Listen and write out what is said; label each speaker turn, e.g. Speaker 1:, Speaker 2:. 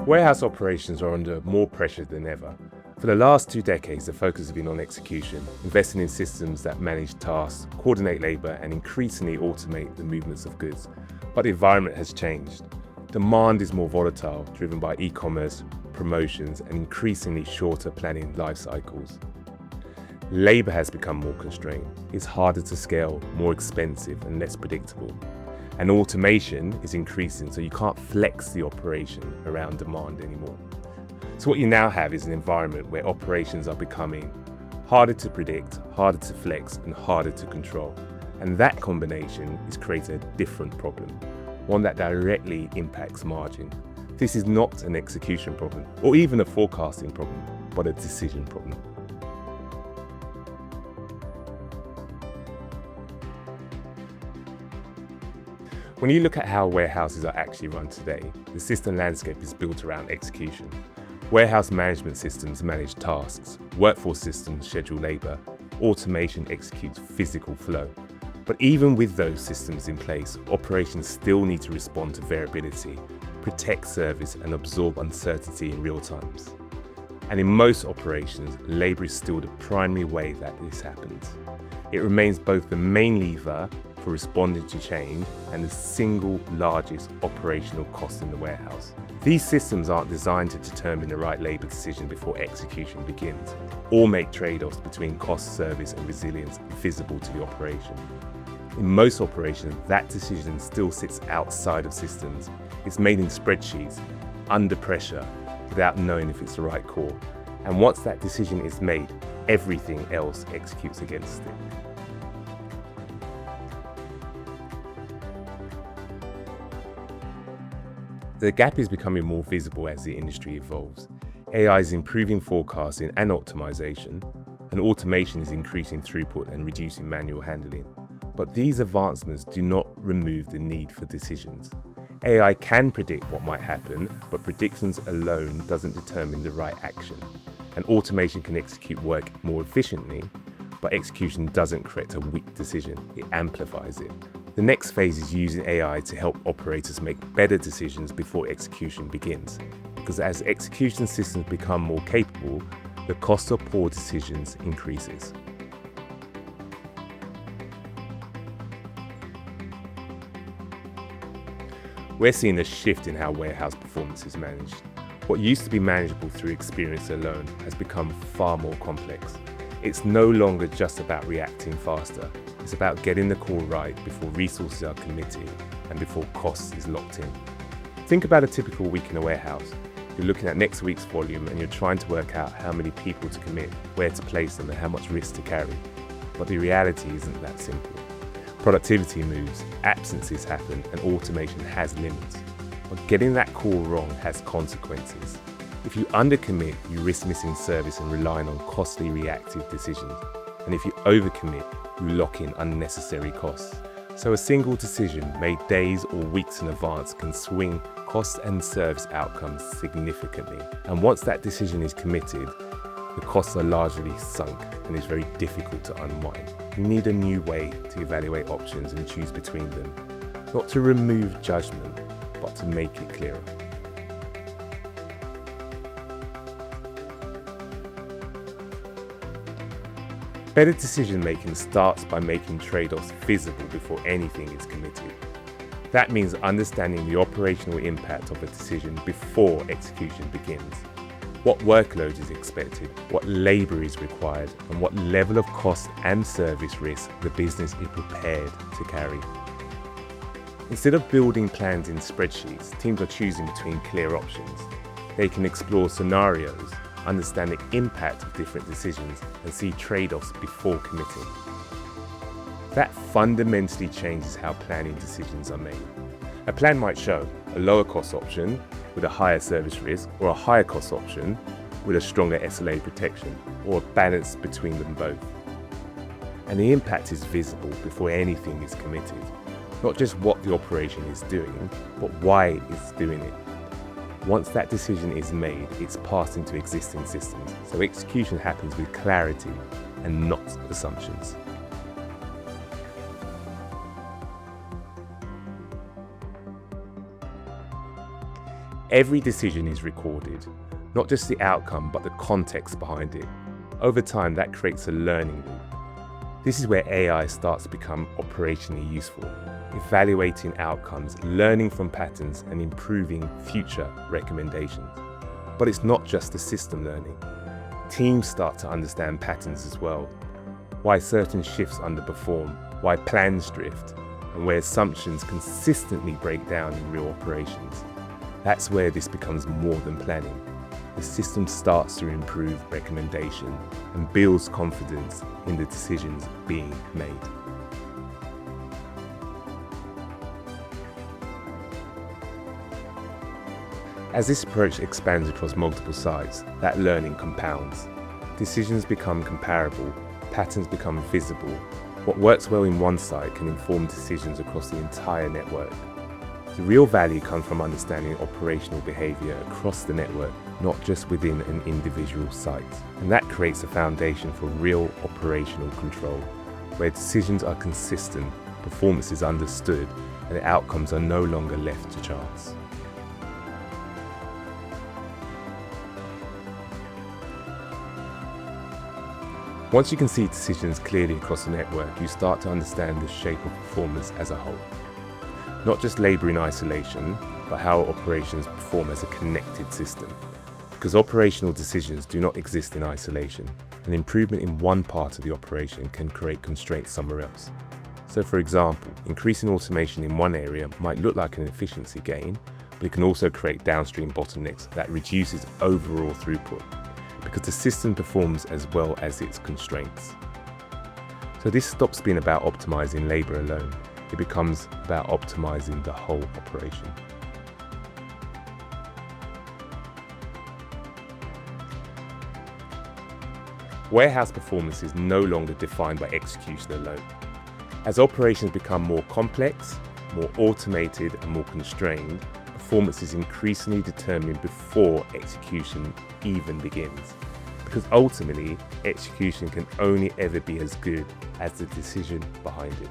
Speaker 1: Warehouse operations are under more pressure than ever. For the last 2 decades, the focus has been on execution, investing in systems that manage tasks, coordinate labour, and increasingly automate the movements of goods. But the environment has changed. Demand is more volatile, driven by e-commerce, promotions, and increasingly shorter planning life cycles. Labour has become more constrained. It's harder to scale, more expensive, and less predictable. And automation is increasing, so you can't flex the operation around demand anymore. So what you now have is an environment where operations are becoming harder to predict, harder to flex, and harder to control. And that combination is creating a different problem, one that directly impacts margin. This is not an execution problem, or even a forecasting problem, but a decision problem. When you look at how warehouses are actually run today, the system landscape is built around execution. Warehouse management systems manage tasks, workforce systems schedule labour, automation executes physical flow. But even with those systems in place, operations still need to respond to variability, protect service, and absorb uncertainty in real times. And in most operations, labour is still the primary way that this happens. It remains both the main lever for responding to change and the single largest operational cost in the warehouse. These systems aren't designed to determine the right labour decision before execution begins, or make trade-offs between cost, service, and resilience visible to the operation. In most operations, that decision still sits outside of systems. It's made in spreadsheets, under pressure, without knowing if it's the right call. And once that decision is made, everything else executes against it. The gap is becoming more visible as the industry evolves. AI is improving forecasting and optimization, and automation is increasing throughput and reducing manual handling. But these advancements do not remove the need for decisions. AI can predict what might happen, but predictions alone doesn't determine the right action. And automation can execute work more efficiently, but execution doesn't correct a weak decision, it amplifies it. The next phase is using AI to help operators make better decisions before execution begins. Because as execution systems become more capable, the cost of poor decisions increases. We're seeing a shift in how warehouse performance is managed. What used to be manageable through experience alone has become far more complex. It's no longer just about reacting faster. It's about getting the call right before resources are committed and before cost is locked in. Think about a typical week in a warehouse. You're looking at next week's volume and you're trying to work out how many people to commit, where to place them, and how much risk to carry. But the reality isn't that simple. Productivity moves, absences happen, and automation has limits. But getting that call wrong has consequences. If you undercommit, you risk missing service and relying on costly reactive decisions. And if you overcommit, you lock in unnecessary costs. So a single decision made days or weeks in advance can swing cost and service outcomes significantly. And once that decision is committed, the costs are largely sunk and it's very difficult to unwind. You need a new way to evaluate options and choose between them, not to remove judgment, but to make it clearer. Better decision-making starts by making trade-offs visible before anything is committed. That means understanding the operational impact of a decision before execution begins. What workload is expected, what labour is required, and what level of cost and service risk the business is prepared to carry. Instead of building plans in spreadsheets, teams are choosing between clear options. They can explore scenarios, understand the impact of different decisions, and see trade-offs before committing. That fundamentally changes how planning decisions are made. A plan might show a lower cost option with a higher service risk, or a higher cost option with a stronger SLA protection, or a balance between them both. And the impact is visible before anything is committed. Not just what the operation is doing, but why it's doing it. Once that decision is made, it's passed into existing systems, so execution happens with clarity and not assumptions. Every decision is recorded, not just the outcome, but the context behind it. Over time, that creates a learning loop. This is where AI starts to become operationally useful, evaluating outcomes, learning from patterns, and improving future recommendations. But it's not just the system learning. Teams start to understand patterns as well, why certain shifts underperform, why plans drift, and where assumptions consistently break down in real operations. That's where this becomes more than planning. The system starts to improve recommendation and builds confidence in the decisions being made. As this approach expands across multiple sites, that learning compounds. Decisions become comparable, patterns become visible. What works well in one site can inform decisions across the entire network. The real value comes from understanding operational behavior across the network, not just within an individual site. And that creates a foundation for real operational control, where decisions are consistent, performance is understood, and the outcomes are no longer left to chance. Once you can see decisions clearly across the network, you start to understand the shape of performance as a whole. Not just labour in isolation, but how operations perform as a connected system. Because operational decisions do not exist in isolation. An improvement in one part of the operation can create constraints somewhere else. So for example, increasing automation in one area might look like an efficiency gain, but it can also create downstream bottlenecks that reduces overall throughput, because the system performs as well as its constraints. So this stops being about optimizing labour alone. It becomes about optimizing the whole operation. Warehouse performance is no longer defined by execution alone. As operations become more complex, more automated, and more constrained, performance is increasingly determined before execution even begins. Because ultimately, execution can only ever be as good as the decision behind it.